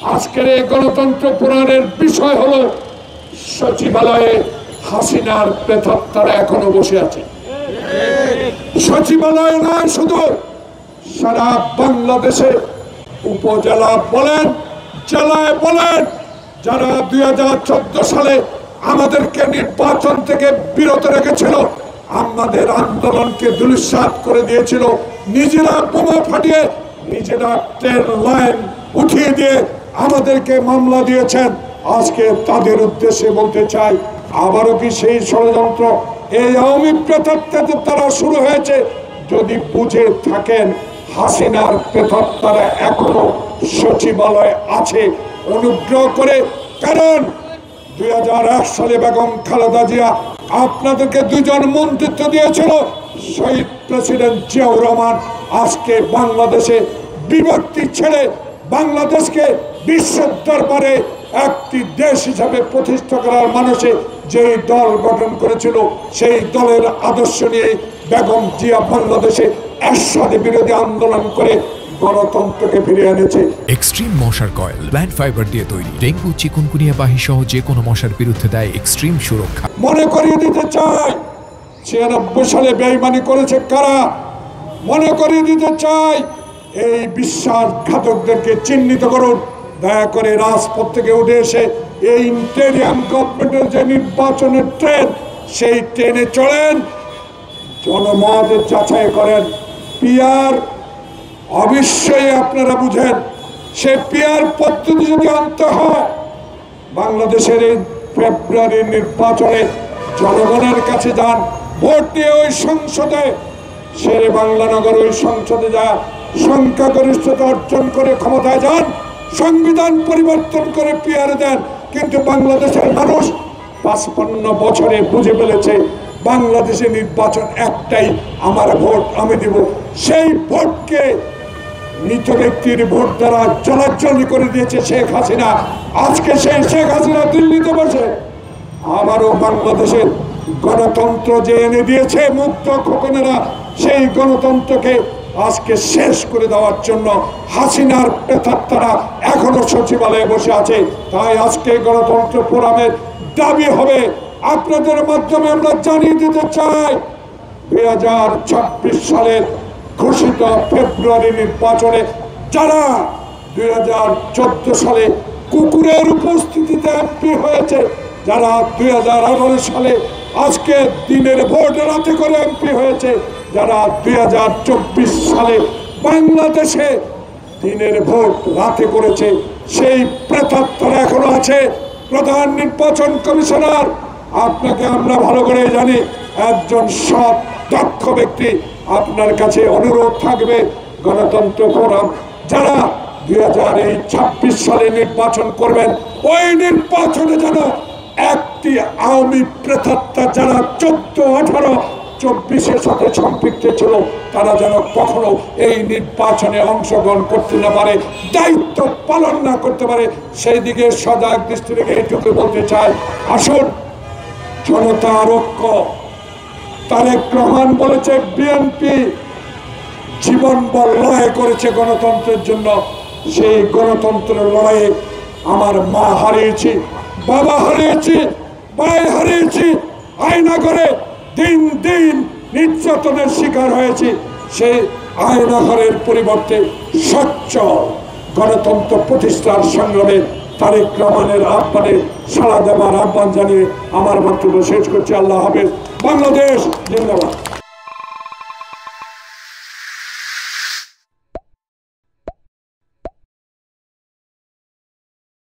আজকের এই গণতন্ত্র পুরাণের বিষয় হলো সচিবালয়ে হাসিনার প্রেতাত্মারা এখনো বসে আছে। সচিবালয় নয়, শুধু সারা বাংলাদেশে উপজেলা বলেন, জেলায় বলেন, যারা 2014 সালে আমাদেরকে নির্বাচন থেকে বিরত রেখেছিল, আমাদের আন্দোলনকে ধূলিসাৎ করে দিয়েছিল, নিজেরা বোমা ফাটিয়ে, নিজেরা ট্রেন লাইন উঠিয়ে দিয়ে আমাদেরকে মামলা দিয়েছেন। আজকে তাদের উদ্দেশ্যে বলতে চাই, আবারও কি সেই ষড়যন্ত্র এই আওয়ামী প্রেতাত্মাদের দ্বারা শুরু হয়েছে? যদি বুঝে থাকেন হাসিনার প্রেতাত্মারা এখনো সচিবালয় আছে, অনুগ্রহ করে, কারণ 2001 সালে বেগম খালেদা জিয়া আপনাদেরকে 2 জন মন্ত্রিত্ব দিয়েছিল। শহীদ প্রেসিডেন্ট জিয়াউর রহমান আজকে বাংলাদেশে বিভক্তি ছেড়ে বাংলাদেশকে বিশ্বের দরবারে একটি দেশ হিসাবে প্রতিষ্ঠা করার মানুষে যে দল গঠন করেছিল, সেই দলের আদর্শ নিয়ে বেগম জিয়া বাংলাদেশে এরশাদ বিরোধী আন্দোলন করে গণতন্ত্রকে ফিরিয়ে এনেছে। এক্সট্রিম মশার কয়েল প্ল্যান্ট ফাইবার দিয়ে তৈরি, ডেঙ্গু, চিকুনগুনিয়া বাহি সহ যে কোনো মশার বিরুদ্ধে দেয় এক্সট্রিম সুরক্ষা। মনে করিয়ে দিতে চাই 96 সালে বেঈমানি করেছে কারা। মনে করিয়ে দিতে চাই এই বিশ্বাসঘাতকদেরকে চিহ্নিত করুন। দয়া করে রাজপথ থেকে উঠে এসে এই ইন্টেরিয়াম গভর্নমেন্টের যে নির্বাচনের ট্রেন, সেই ট্রেনে চলেন, জনমত যাচাই করেন। পিয়ার অবশ্যই আপনারা বুঝেন, সে পিয়ার পদ্ধতি যদি আনতে হয়, বাংলাদেশের এই ফেব্রুয়ারির নির্বাচনে জনগণের কাছে যান, ভোট দিয়ে ওই সংসদে, শেরে বাংলানগর ওই সংসদে যা সংখ্যাগরিষ্ঠতা অর্জন করে ক্ষমতায় যান, সংবিধান পরিবর্তন করে পিয়ার দেন। কিন্তু বাংলাদেশের মানুষ 55 বছরে বুঝে ফেলেছে বাংলাদেশে নির্বাচন একটাই, আমার ভোট আমি দিব। সেই ভোটকে মৃত ব্যক্তির ভোট দ্বারা জলাজ্জলি করে দিয়েছে শেখ হাসিনা। আজকে সেই শেখ হাসিনা দিল্লিতে বসে আবারও বাংলাদেশের গণতন্ত্র যে এনে দিয়েছে মুক্ত খোকনেরা, সেই গণতন্ত্রকে আজকে শেষ করে দেওয়ার জন্য হাসিনার প্রেতাত্মারা এখনো সচিবালয়ে বসে আছে। তাই আজকে গণতন্ত্র ফোরামের দাবি হবে, আপনাদের মাধ্যমে আমরা জানিয়ে দিতে চাই, 2026 সালের ঘোষিত ফেব্রুয়ারি নির্বাচনে যারা 2014 সালে কুকুরের উপস্থিতিতে এমপি হয়েছে, যারা 2018 সালে আজকে দিনের ভোট রাতে করে এমপি হয়েছে, যারা 2024 সালে বাংলাদেশে দিনের ভোট রাতে করেছে, সেই প্রেতাত্মারা এখনো আছে। প্রধান নির্বাচন কমিশনার, আপনাকে আমরা ভালো করে জানি, একজন সৎ দক্ষ ব্যক্তি। আপনার কাছে অনুরোধ থাকবে, গণতন্ত্র ফোরাম যারা 2026 সালে নির্বাচন করবেন, ওই নির্বাচনে যেন একটি আওয়ামী প্রেতাত্মা যারা 14, 18, 24-এর সাথে সম্পৃক্ত ছিল, তারা যেন কখনো এই নির্বাচনে অংশগ্রহণ করতে না পারে, দায়িত্ব পালন না করতে পারে, সেই দিকে সজাগ দৃষ্টি রেখে এইটুকু বলতে চাই, আসুন জনতার ঐক্য। তারেক রহমান বলেছে বিএনপি জীবন বল লড়াই করেছে গণতন্ত্রের জন্য। সেই গণতন্ত্রের লড়াইয়ে আমার মা হারিয়েছি, বাবা হারিয়েছি, ভাই হারিয়েছি, আয়না করে দিন দিন নির্যাতনের শিকার হয়েছি। সেই আয়নাঘরের পরিবর্তে স্বচ্ছ গণতন্ত্র প্রতিষ্ঠার সংগ্রামে তারেক রহমানের আহ্বানে সাড়া দেওয়ার আহ্বান জানিয়ে আমার বক্তব্য শেষ করছি। আল্লাহ হাফেজ। বাংলাদেশ জিন্দাবাদ।